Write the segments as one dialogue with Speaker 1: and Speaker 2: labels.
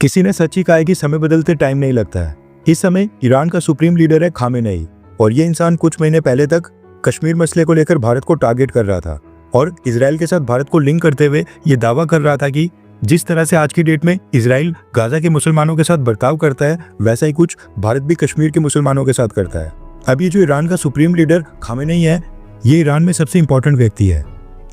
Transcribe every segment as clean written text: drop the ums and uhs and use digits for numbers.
Speaker 1: किसी ने सच ही कहा है कि समय बदलते टाइम नहीं लगता है। इस समय ईरान का सुप्रीम लीडर है खामेनेई, और ये इंसान कुछ महीने पहले तक कश्मीर मसले को लेकर भारत को टारगेट कर रहा था और इजराइल के साथ भारत को लिंक करते हुए ये दावा कर रहा था कि जिस तरह से आज की डेट में इजराइल गाजा के मुसलमानों के साथ बर्ताव करता है, वैसा ही कुछ भारत भी कश्मीर के मुसलमानों के साथ करता है। अब ये जो ईरान का सुप्रीम लीडर खामेनेई है, ये ईरान में सबसे इंपॉर्टेंट व्यक्ति है।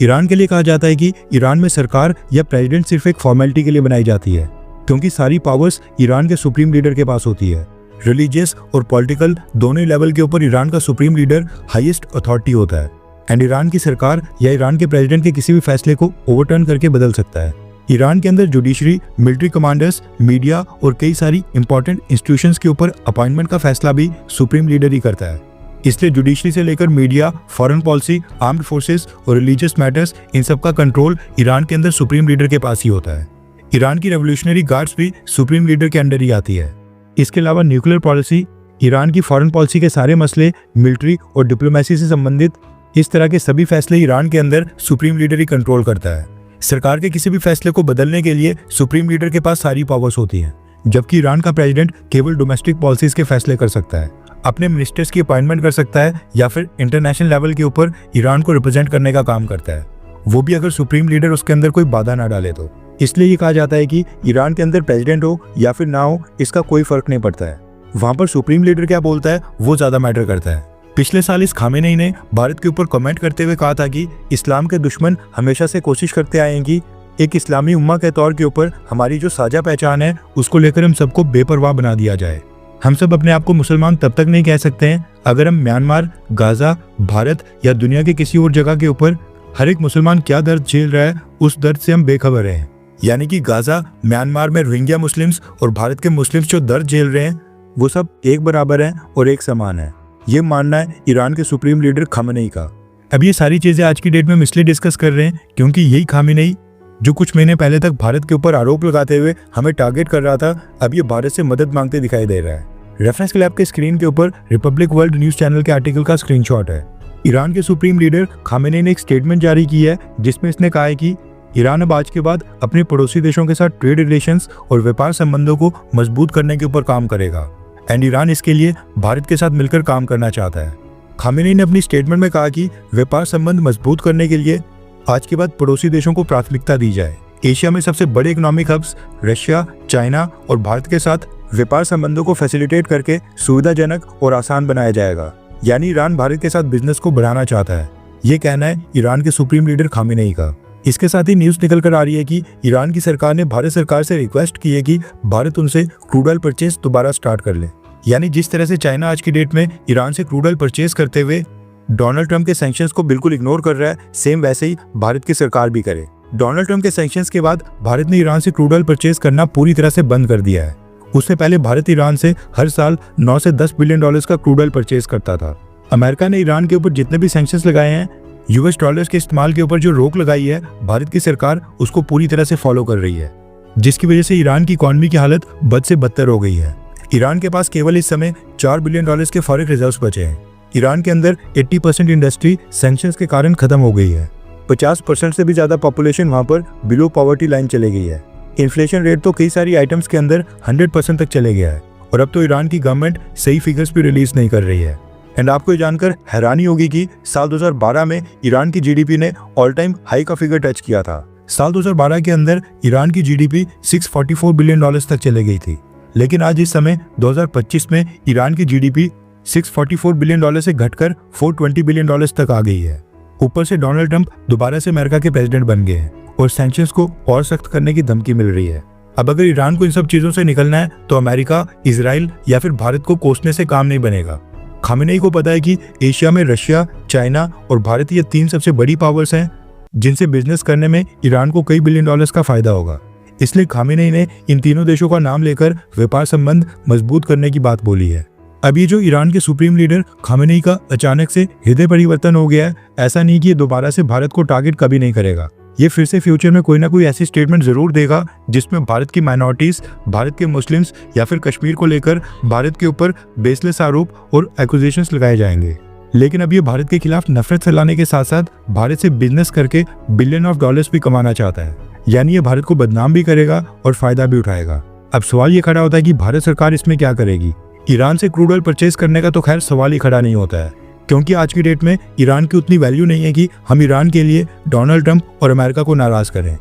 Speaker 1: ईरान के लिए कहा जाता है कि ईरान में सरकार या प्रेसिडेंट सिर्फ एक फॉर्मेलिटी के लिए बनाई जाती है, क्योंकि सारी पावर्स ईरान के सुप्रीम लीडर के पास होती है। रिलीजियस और पॉलिटिकल दोनों लेवल के ऊपर ईरान का सुप्रीम लीडर हाईएस्ट अथॉरिटी होता है एंड ईरान की सरकार या ईरान के प्रेसिडेंट के किसी भी फैसले को ओवरटर्न करके बदल सकता है। ईरान के अंदर जुडिशरी, मिलिट्री कमांडर्स, मीडिया और कई सारी इंपॉर्टेंट इंस्टीट्यूशंस के ऊपर अपॉइंटमेंट का फैसला भी सुप्रीम लीडर ही करता है। इसलिए जुडिशरी से लेकर media, foreign policy, armed forces और रिलीजियस मैटर्स, इन सब का कंट्रोल ईरान के अंदर सुप्रीम लीडर के पास ही होता है। ईरान की रेवोल्यूशनरी गार्ड्स भी सुप्रीम लीडर के अंडर ही आती है। इसके अलावा न्यूक्लियर पॉलिसी, ईरान की फॉरेन पॉलिसी के सारे मसले, मिलिट्री और डिप्लोमेसी से संबंधित इस तरह के सभी फैसले ईरान के अंदर सुप्रीम लीडर ही कंट्रोल करता है। सरकार के किसी भी फैसले को बदलने के लिए सुप्रीम लीडर के पास सारी पावर्स होती हैं, जबकि ईरान का प्रेसिडेंट केवल डोमेस्टिक पॉलिसीज के फैसले कर सकता है, अपने मिनिस्टर्स की अपॉइंटमेंट कर सकता है या फिर इंटरनेशनल लेवल के ऊपर ईरान को रिप्रेजेंट करने का काम करता है, वो भी अगर सुप्रीम लीडर उसके अंदर कोई बाधा ना डाले तो। इसलिए ये कहा जाता है कि ईरान के अंदर प्रेसिडेंट हो या फिर ना हो, इसका कोई फर्क नहीं पड़ता है। वहां पर सुप्रीम लीडर क्या बोलता है वो ज्यादा मैटर करता है। पिछले साल इस खामेनेई ने भारत के ऊपर कमेंट करते हुए कहा था कि इस्लाम के दुश्मन हमेशा से कोशिश करते आए हैं कि एक इस्लामी उम्मा के तौर के ऊपर हमारी जो साझा पहचान है उसको लेकर हम सबको बेपरवाह बना दिया जाए। हम सब अपने आप को मुसलमान तब तक नहीं कह सकते हैं अगर हम म्यांमार, गाजा, भारत या दुनिया के किसी और जगह के ऊपर हर एक मुसलमान क्या दर्द झेल रहा है उस दर्द से हम बेखबर हैं। यानी कि गाजा, म्यांमार में रोहिंग्या मुस्लिम्स और भारत के मुस्लिम्स जो दर्द झेल रहे हैं वो सब एक बराबर हैं और एक समान है। ये मानना है ईरान के सुप्रीम लीडर खामेनेई का। अब ये सारी चीजें आज की डेट में हम इसलिए डिस्कस कर रहे हैं क्योंकि यही खामेनेई जो कुछ महीने पहले तक भारत के ऊपर आरोप लगाते हुए हमें टारगेट कर रहा था, अब ये भारत से मदद मांगते दिखाई दे रहा है। रेफरेंस के लिए आपके स्क्रीन के ऊपर रिपब्लिक वर्ल्ड न्यूज चैनल के आर्टिकल का स्क्रीनशॉट है। ईरान के सुप्रीम लीडर खामेनेई ने एक स्टेटमेंट जारी की है जिसमें इसने कहा है कि ईरान अब आज के बाद अपने पड़ोसी देशों के साथ ट्रेड रिलेशंस और व्यापार संबंधों को मजबूत करने के ऊपर काम करेगा एंड ईरान इसके लिए भारत के साथ मिलकर काम करना चाहता है। खामेनेई ने अपनी स्टेटमेंट में कहा कि व्यापार संबंध मजबूत करने के लिए आज के बाद पड़ोसी देशों को प्राथमिकता दी जाए। एशिया में सबसे बड़े इकोनॉमिक हब्स रशिया, चाइना और भारत के साथ व्यापार संबंधों को फैसिलिटेट करके सुविधाजनक और आसान बनाया जाएगा। यानी ईरान भारत के साथ बिजनेस को बढ़ाना चाहता है, ये कहना है ईरान के सुप्रीम लीडर खामेनेई का। इसके साथ ही न्यूज निकल कर आ रही है कि ईरान की सरकार ने भारत सरकार से रिक्वेस्ट की है कि भारत उनसे क्रूड ऑयल परचेज दोबारा स्टार्ट कर ले। यानी जिस तरह से चाइना आज की डेट में ईरान से क्रूड ऑयल परचेज करते हुए डोनाल्ड ट्रंप के सैंक्शंस को बिल्कुल इग्नोर कर रहा है, सेम वैसे ही भारत की सरकार भी करे। डोनाल्ड ट्रंप के सैंक्शंस के बाद भारत ने ईरान से क्रूड ऑयल परचेज करना पूरी तरह से बंद कर दिया है। उससे पहले भारत ईरान से हर साल 9 से 10 बिलियन डॉलर्स का क्रूड ऑयल परचेज करता था। अमेरिका ने ईरान के ऊपर जितने भी सैंक्शंस लगाए हैं, यूएस डॉलर्स के इस्तेमाल के ऊपर जो रोक लगाई है, भारत की सरकार उसको पूरी तरह से फॉलो कर रही है, जिसकी वजह से ईरान की इकोनॉमी की हालत बद से बदतर हो गई है। ईरान के पास केवल इस समय 4 बिलियन डॉलर्स के फॉरेक्स रिजर्व्स बचे हैं। ईरान के अंदर 80% इंडस्ट्री सैंक्शंस के कारण खत्म हो गई है। 50% से भी ज्यादा पॉपुलेशन वहां पर बिलो पॉवर्टी लाइन चले गई है। इन्फ्लेशन रेट तो कई सारी आइटम्स के अंदर 100% तक चले गया है और अब तो ईरान की गवर्नमेंट सही फिगर्स भी रिलीज नहीं कर रही है। एंड आपको ये जानकर हैरानी होगी कि साल 2012 में ईरान की जीडीपी ने ऑल टाइम हाई का फिगर टच किया था। साल 2012 के अंदर ईरान की जीडीपी 644 बिलियन डॉलर्स तक चले गई थी, लेकिन आज इस समय 2025 में ईरान की जीडीपी 644 बिलियन डॉलर से घटकर 420 बिलियन डॉलर्स तक आ गई है। ऊपर से डोनाल्ड ट्रंप दोबारा से अमेरिका के प्रेसिडेंट बन गए हैं और सैंक्शंस को और सख्त करने की धमकी मिल रही है। अब अगर ईरान को इन सब चीजों से निकलना है तो अमेरिका, इजराइल या फिर भारत को कोसने से काम नहीं बनेगा। खामेनेई को पता है कि एशिया में रशिया, चाइना और भारत ये 3 सबसे बड़ी पावर्स हैं जिनसे बिजनेस करने में ईरान को कई बिलियन डॉलर्स का फायदा होगा। इसलिए खामेनेई ने इन तीनों देशों का नाम लेकर व्यापार संबंध मजबूत करने की बात बोली है। अब ये जो ईरान के सुप्रीम लीडर खामेनेई का अचानक से हृदय परिवर्तन हो गया है, ऐसा नहीं कि ये दोबारा से भारत को टारगेट कभी नहीं करेगा। ये फिर से फ्यूचर में कोई ना कोई ऐसी स्टेटमेंट जरूर देगा जिसमें भारत की माइनॉरिटीज, भारत के मुस्लिम्स या फिर कश्मीर को लेकर भारत के ऊपर बेसलेस आरोप और एक्यूजेशंस लगाए जाएंगे। लेकिन अब ये भारत के खिलाफ नफरत फैलाने के साथ साथ भारत से बिजनेस करके बिलियन ऑफ डॉलर्स भी कमाना चाहता है। यानी ये भारत को बदनाम भी करेगा और फायदा भी उठाएगा। अब सवाल ये खड़ा होता है कि भारत सरकार इसमें क्या करेगी। ईरान से क्रूड ऑयल परचेज करने का तो खैर सवाल ही खड़ा नहीं होता है, क्योंकि आज की डेट में ईरान की उतनी वैल्यू नहीं है कि हम ईरान के लिए डोनाल्ड ट्रंप और अमेरिका को नाराज करें।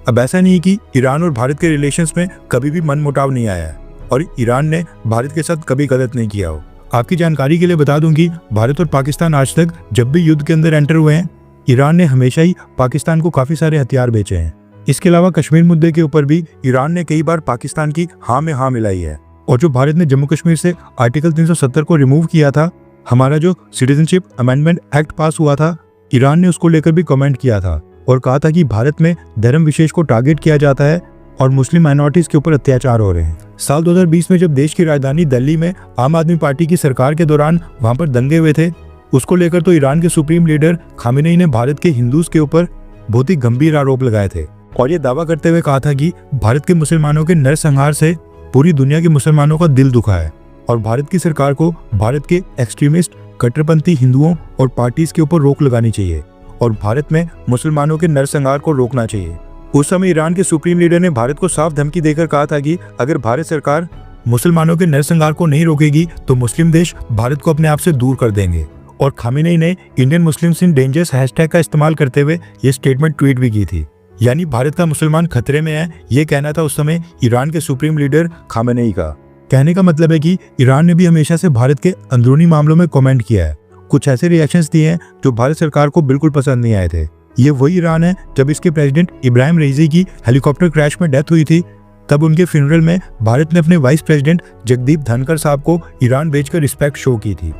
Speaker 1: अब ऐसा नहीं है कि ईरान और भारत के रिलेशंस में कभी भी मनमुटाव नहीं आया है और ईरान ने भारत के साथ कभी गलत नहीं किया हो। आपकी जानकारी के लिए बता दूं कि भारत और पाकिस्तान आज तक जब भी युद्ध के अंदर एंटर हुए हैं, ईरान ने हमेशा ही पाकिस्तान को काफी सारे हथियार बेचे हैं। इसके अलावा कश्मीर मुद्दे के ऊपर भी ईरान ने कई बार पाकिस्तान की हाँ में हाँ मिलाई है। और जो भारत ने जम्मू कश्मीर से आर्टिकल 370 को रिमूव किया था, हमारा जो सिटीजनशिप अमेंडमेंट एक्ट पास हुआ था, ईरान ने उसको लेकर भी कमेंट किया था और कहा था कि भारत में धर्म विशेष को टारगेट किया जाता है और मुस्लिम माइनॉरिटीज के ऊपर अत्याचार हो रहे हैं। साल 2020 में जब देश की राजधानी दिल्ली में आम आदमी पार्टी की सरकार के दौरान वहां पर दंगे हुए थे, उसको लेकर तो ईरान के सुप्रीम लीडर खामेनेई ने भारत के हिंदूज के ऊपर बहुत ही गंभीर आरोप लगाए थे और ये दावा करते हुए कहा था कि भारत के मुसलमानों के नरसंहार से पूरी दुनिया के मुसलमानों का दिल दुखा है और भारत की सरकार को भारत के एक्सट्रीमिस्ट कट्टरपंथी हिंदुओं और पार्टीज के ऊपर रोक लगानी चाहिए और भारत में मुसलमानों के नरसंहार को रोकना चाहिए। उस समय ईरान के सुप्रीम लीडर ने भारत को साफ धमकी देकर कहा था कि अगर भारत सरकार मुसलमानों के नरसंहार को नहीं रोकेगी तो मुस्लिम देश भारत को अपने आप से दूर कर देंगे। और खामेनेई ने Indian Muslims in dangers hashtag का इस्तेमाल करते हुए ये स्टेटमेंट ट्वीट भी की थी, यानी भारत का मुसलमान खतरे में है, ये कहना था उस समय ईरान के सुप्रीम लीडर खामेनेई का। कहने का मतलब है कि ईरान ने भी हमेशा से भारत के अंदरूनी मामलों में कमेंट किया है, कुछ ऐसे रिएक्शंस दिए हैं जो भारत सरकार को बिल्कुल पसंद नहीं आए थे। ये वही ईरान है जब इसके प्रेसिडेंट इब्राहिम रईसी की हेलीकॉप्टर क्रैश में डेथ हुई थी, तब उनके फ्यूनरल में भारत ने अपने वाइस प्रेसिडेंट जगदीप धनखड़ साहब को ईरान भेजकर रिस्पेक्ट शो की थी।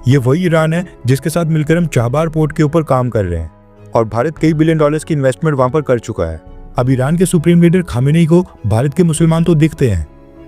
Speaker 1: ये वही ईरान है जिसके साथ मिलकर हम चाबार पोर्ट के ऊपर काम कर रहे हैं और भारत कई बिलियन डॉलर्स की इन्वेस्टमेंट वहां पर कर चुका है। अब ईरान के सुप्रीम लीडर खामेनेई को भारत के मुसलमान तो दिखते हैं,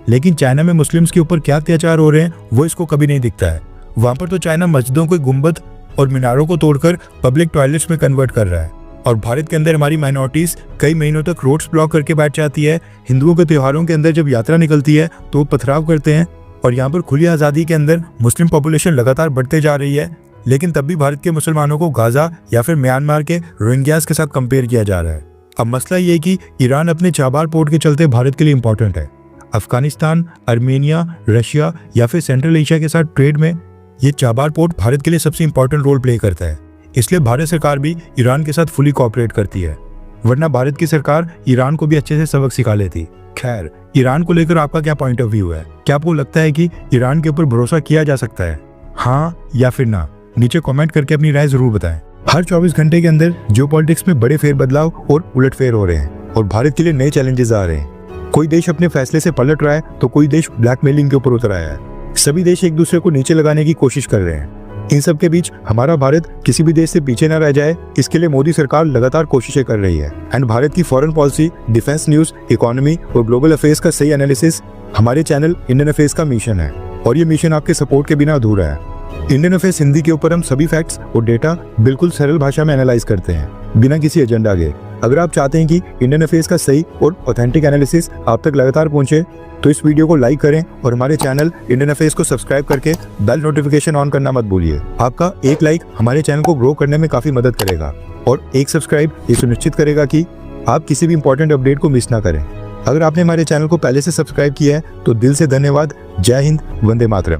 Speaker 1: लेकिन चाइना में मुस्लिम्स के ऊपर क्या अत्याचार हो रहे हैं वो इसको कभी नहीं दिखता है। वहां पर तो चाइना मस्जिदों को गुंबद और मीनारों को तोड़कर पब्लिक टॉयलेट्स में कन्वर्ट कर रहा है और भारत के अंदर हमारी माइनॉरिटीज कई महीनों तक रोड्स ब्लॉक करके बैठ जाती है। हिंदुओं के त्योहारों के अंदर जब यात्रा निकलती है तो पथराव करते हैं और यहाँ पर खुली आज़ादी के अंदर मुस्लिम पॉपुलेशन लगातार बढ़ते जा रही है, लेकिन तब भी भारत के मुसलमानों को गाजा या फिर म्यांमार के रोहिंग्यास के साथ कंपेयर किया जा रहा है। अब मसला ये है कि ईरान अपने चाबार पोर्ट के चलते भारत के लिए इंपॉर्टेंट है। अफगानिस्तान, आर्मेनिया, रशिया या फिर सेंट्रल एशिया के साथ ट्रेड में ये चाबार पोर्ट भारत के लिए सबसे इंपॉर्टेंट रोल प्ले करता है, इसलिए भारत सरकार भी ईरान के साथ फुली कोऑपरेट करती है, वरना भारत की सरकार ईरान को भी अच्छे से सबक सिखा लेती। खैर, ईरान को लेकर आपका क्या पॉइंट ऑफ व्यू है? क्या आपको लगता है कि ईरान के ऊपर भरोसा किया जा सकता है, हाँ या फिर ना? नीचे कमेंट करके अपनी राय जरूर बताएं। हर 24 घंटे के अंदर जियोपॉलिटिक्स में बड़े फेरबदलाव और उलटफेर हो रहे हैं और भारत के लिए नए चैलेंजेस आ रहे हैं। कोई देश अपने फैसले से पलट रहा है तो कोई देश ब्लैकमेलिंग के ऊपर उतर आया है। सभी देश एक दूसरे को नीचे लगाने की कोशिश कर रहे हैं। इन सब के बीच हमारा भारत किसी भी देश से पीछे न रह जाए, इसके लिए मोदी सरकार लगातार कोशिशें कर रही है। एंड भारत की foreign policy, defence news, economy और ग्लोबल अफेयर्स का सही एनालिसिस हमारे चैनल इंडियन अफेयर्स का मिशन है और ये मिशन आपके सपोर्ट के बिना अधूरा है। इंडियन अफेयर्स हिंदी के ऊपर हम सभी फैक्ट्स और डेटा बिल्कुल सरल भाषा में एनालाइज करते हैं, बिना किसी एजेंडा के। अगर आप चाहते हैं कि इंडियन अफेयर्स का सही और ऑथेंटिक एनालिसिस आप तक लगातार पहुंचे, तो इस वीडियो को लाइक करें और हमारे चैनल इंडियन अफेयर्स को सब्सक्राइब करके बेल नोटिफिकेशन ऑन करना मत भूलिए। आपका एक लाइक हमारे चैनल को ग्रो करने में काफी मदद करेगा और एक सब्सक्राइब ये सुनिश्चित करेगा कि आप किसी भी इंपॉर्टेंट अपडेट को मिस ना करें। अगर आपने हमारे चैनल को पहले से सब्सक्राइब किया है तो दिल से धन्यवाद। जय हिंद, वंदे मातरम।